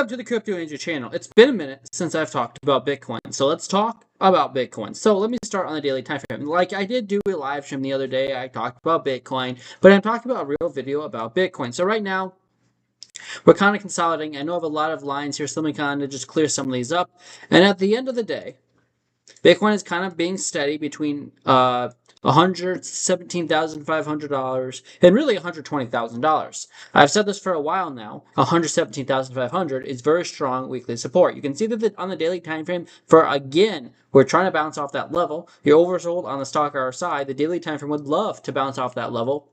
Welcome to the Crypto Ninja channel. It's been a minute since I've talked about Bitcoin, so let's talk about Bitcoin. So let me start on the daily time frame. Like I did do a live stream the other day, I talked about Bitcoin, but I'm talking about a real video about Bitcoin. So right now, we're kind of consolidating. I know I have a lot of lines here, so let me kind of just clear some of these up. And at the end of the day, Bitcoin is kind of being steady between $117,500 and really $120,000. I've said this for a while now. $117,500 is very strong weekly support. You can see that on the daily time frame, for again, we're trying to bounce off that level. You're oversold on the stock RSI. The daily time frame would love to bounce off that level.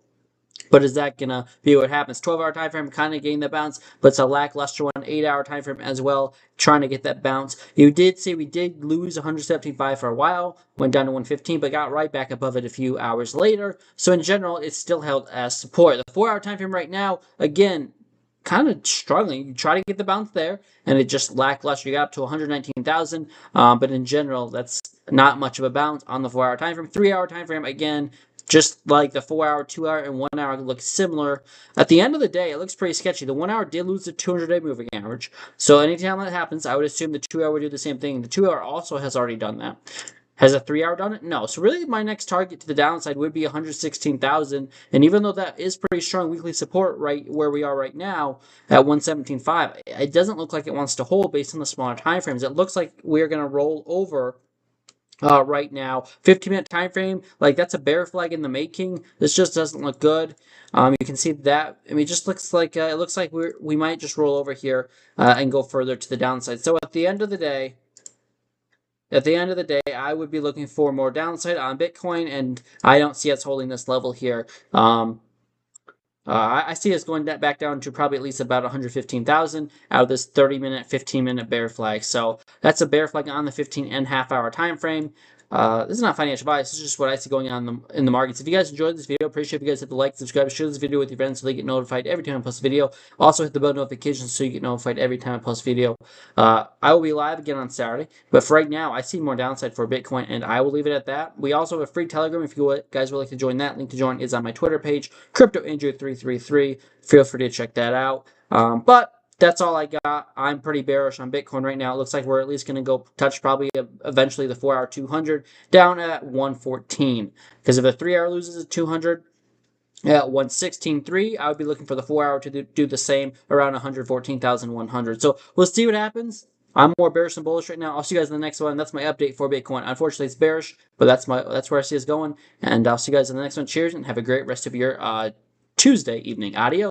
But is that going to be what happens? 12-hour time frame kind of getting the bounce, but it's a lackluster one. 8-hour time frame as well, trying to get that bounce. You did see we did lose 117.5 for a while, went down to 115, but got right back above it a few hours later. So in general, it's still held as support. The 4-hour time frame right now, again, kind of struggling. You try to get the bounce there, and it just lackluster. You got up to 119,000, but in general, that's not much of a bounce on the 4-hour time frame. 3-hour time frame, again, just like the 4-hour, 2-hour, and 1-hour look similar. At the end of the day, it looks pretty sketchy. The 1-hour did lose the 200-day moving average. So anytime that happens, I would assume the 2-hour would do the same thing. The 2-hour also has already done that. Has a 3-hour done it? No. So really my next target to the downside would be 116,000. And even though that is pretty strong weekly support right where we are right now at 117.5, it doesn't look like it wants to hold based on the smaller time frames. It looks like we're going to roll over right now. 15-minute time frame, like that's a bear flag in the making. This just doesn't look good. You can see that. I mean, it just looks like we might just roll over here and go further to the downside. So at the end of the day, I would be looking for more downside on Bitcoin, and I don't see us holding this level here. I see us going back down to probably at least about 115,000 out of this 30-minute, 15-minute bear flag. So that's a bear flag on the 15.5-hour time frame. This is not financial advice. This is just what I see going on in the markets. If you guys enjoyed this video, appreciate if you guys hit the like, subscribe, share this video with your friends so they get notified every time I post a video. Also hit the bell notifications so you get notified every time I post a video. I will be live again on Saturday, but for right now, I see more downside for Bitcoin, and I will leave it at that. We also have a free Telegram if you guys would like to join that. Link to join is on my Twitter page, CryptoAndrew333. Feel free to check that out. But that's all I got. I'm pretty bearish on Bitcoin right now. It looks like we're at least going to go touch probably eventually the 4-hour 200 down at 114. Because if the 3-hour loses at 200 at 116.3, I would be looking for the 4-hour to do the same around 114,100. So we'll see what happens. I'm more bearish than bullish right now. I'll see you guys in the next one. That's my update for Bitcoin. Unfortunately, it's bearish, but that's where I see us going. And I'll see you guys in the next one. Cheers, and have a great rest of your Tuesday evening. Adios.